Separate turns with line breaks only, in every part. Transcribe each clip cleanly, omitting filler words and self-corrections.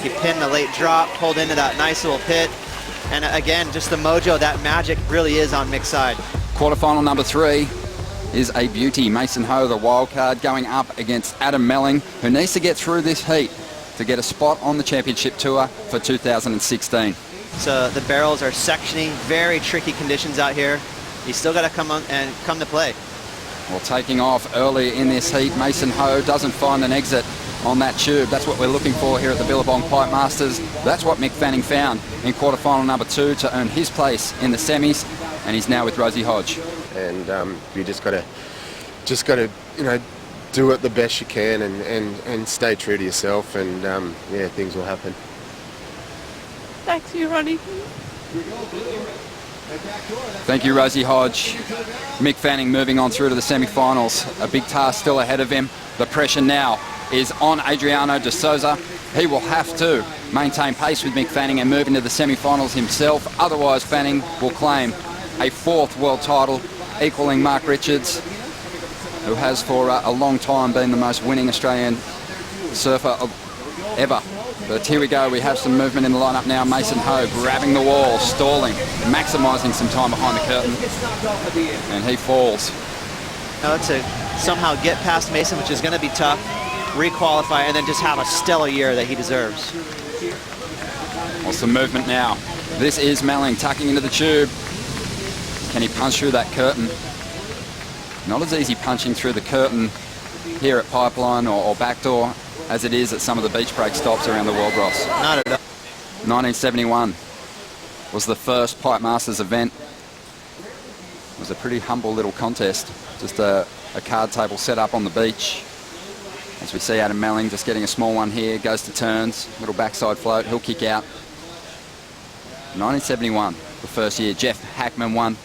He pinned the late drop, pulled into that nice little pit. And again, just the mojo, that magic really is on Mick's side.
Quarterfinal number 3 is a beauty. Mason Ho, the wild card, going up against Adam Melling, who needs to get through this heat to get a spot on the championship tour for 2016.
So the barrels are sectioning, very tricky conditions out here. You still got to come on and come to play.
Well, taking off early in this heat, Mason Ho doesn't find an exit on that tube. That's what we're looking for here at the Billabong Pipe Masters. That's what Mick Fanning found in quarterfinal number 2 to earn his place in the semis, and he's now with Rosie Hodge.
And you just got to, you know, do it the best you can and stay true to yourself, and yeah, things will happen.
Thanks, you, Ronnie.
Thank you, Rosie Hodge. Mick Fanning moving on through to the semi-finals. A big task still ahead of him. The pressure now is on Adriano de Souza. He will have to maintain pace with Mick Fanning and move into the semi-finals himself. Otherwise, Fanning will claim a 4th world title, equaling Mark Richards, who has for a long time been the most winning Australian surfer ever. But here we go, we have some movement in the lineup now. Mason Ho grabbing the wall, stalling, maximising some time behind the curtain, and he falls.
Now to somehow get past Mason, which is going to be tough, re-qualify, and then just have a stellar year that he deserves.
Well, some movement now. This is Melling tucking into the tube. Can he punch through that curtain? Not as easy punching through the curtain here at Pipeline or Backdoor as it is at some of the beach break stops around the world, Ross.
Not at all.
1971 was the first Pipe Masters event. It was a pretty humble little contest, just a card table set up on the beach. As we see Adam Melling just getting a small one here, goes to turns, little backside float, he'll kick out. 1971, the first year. Jeff Hackman won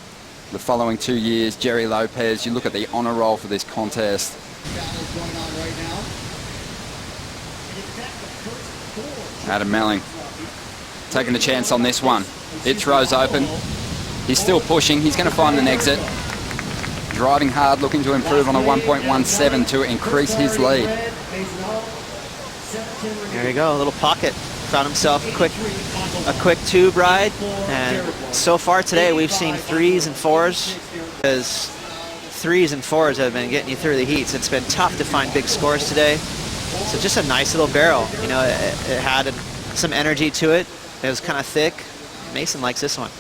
the following 2 years. Jerry Lopez, you look at the honour roll for this contest. Adam Melling taking a chance on this one. It throws open. He's still pushing. He's going to find an exit. Driving hard, looking to improve on a 1.17 to increase his lead.
There you go, a little pocket. Found himself a quick tube ride, and so far today we've seen 3s and 4s. Because 3s and 4s have been getting you through the heats. It's been tough to find big scores today. So just a nice little barrel. You know, it had some energy to it. It was kind of thick. Mason likes this one.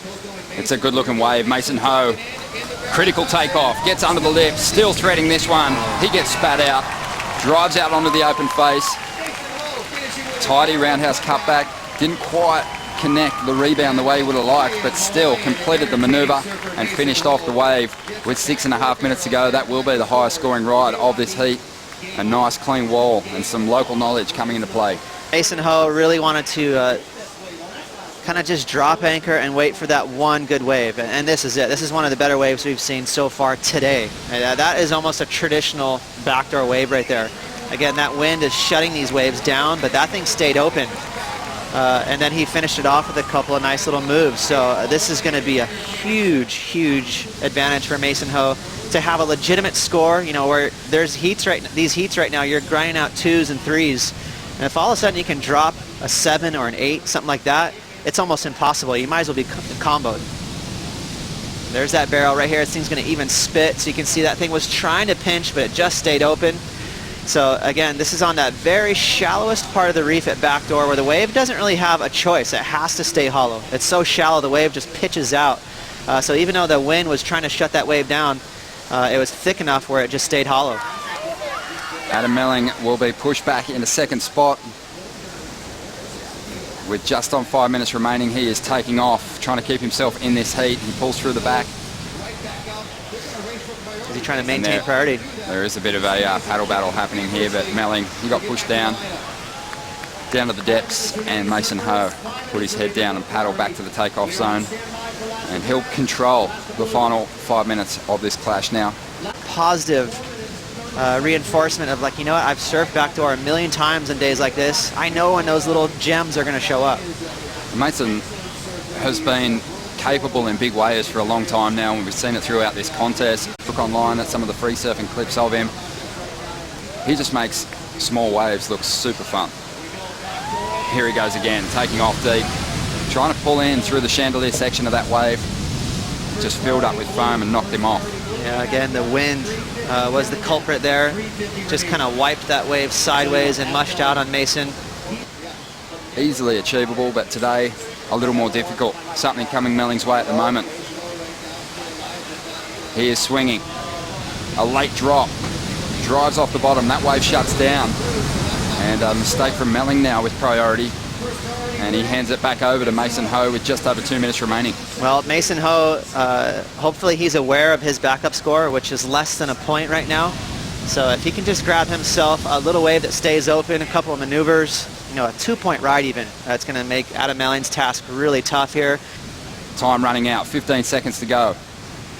It's a good looking wave. Mason Ho, critical takeoff, gets under the lip, still threading this one. He gets spat out, drives out onto the open face. Tidy roundhouse cutback. Didn't quite connect the rebound the way he would have liked, but still completed the manoeuvre and finished off the wave with 6.5 minutes to go. That will be the highest scoring ride of this heat. A nice clean wall and some local knowledge coming into play.
Mason Ho really wanted to kind of just drop anchor and wait for that one good wave, and this is it. This is one of the better waves we've seen so far today. And that is almost a traditional backdoor wave right there. Again, that wind is shutting these waves down, but that thing stayed open. And then he finished it off with a couple of nice little moves. So this is going to be a huge, huge advantage for Mason Ho to have a legitimate score. You know, where there's these heats right now, you're grinding out 2s and 3s. And if all of a sudden you can drop a 7 or an 8, something like that, it's almost impossible. You might as well be comboed. There's that barrel right here. This thing's going to even spit. So you can see that thing was trying to pinch, but it just stayed open. So again, this is on that very shallowest part of the reef at Backdoor where the wave doesn't really have a choice. It has to stay hollow. It's so shallow, the wave just pitches out. So even though the wind was trying to shut that wave down, it was thick enough where it just stayed hollow.
Adam Melling will be pushed back into second spot. With just on 5 minutes remaining, he is taking off, trying to keep himself in this heat. He pulls through the back.
Is he trying to maintain priority?
There is a bit of a paddle battle happening here, but Melling, he got pushed down to the depths, and Mason Ho put his head down and paddled back to the takeoff zone. And he'll control the final 5 minutes of this clash now. Positive
reinforcement of like, you know what, I've surfed Backdoor a million times in days like this. I know when those little gems are going to show up.
Mason has been capable in big waves for a long time now, and we've seen it throughout this contest. Look online at some of the free surfing clips of him. He just makes small waves look super fun. Here he goes again, taking off deep, trying to pull in through the chandelier section of that wave. Just filled up with foam and knocked him off.
Yeah, again, the wind was the culprit there. Just kind of wiped that wave sideways and mushed out on Mason.
Easily achievable, but today a little more difficult. Something coming Melling's way at the moment. He is swinging. A late drop. Drives off the bottom. That wave shuts down. And a mistake from Melling now with priority. And he hands it back over to Mason Ho with just over 2 minutes remaining.
Well, Mason Ho, hopefully he's aware of his backup score, which is less than a point right now. So if he can just grab himself a little wave that stays open, a couple of maneuvers, you know, a 2-point ride even, that's going to make Adam Melling's task really tough here.
Time running out, 15 seconds to go.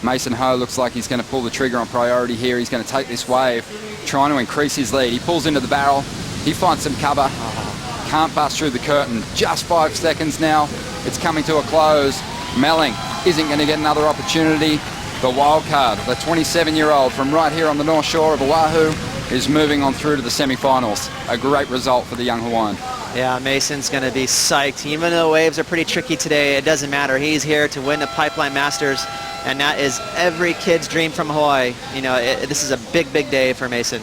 Mason Ho looks like he's going to pull the trigger on priority here. He's going to take this wave, trying to increase his lead. He pulls into the barrel. He finds some cover. Can't bust through the curtain. Just 5 seconds now. It's coming to a close. Melling isn't going to get another opportunity. The wild card, the 27-year-old from right here on the North Shore of Oahu, is moving on through to the semi-finals. A great result for the young Hawaiian.
Yeah, Mason's going to be psyched. Even though the waves are pretty tricky today, it doesn't matter. He's here to win the Pipeline Masters, and that is every kid's dream from Hawaii. You know, this is a big, big day for Mason.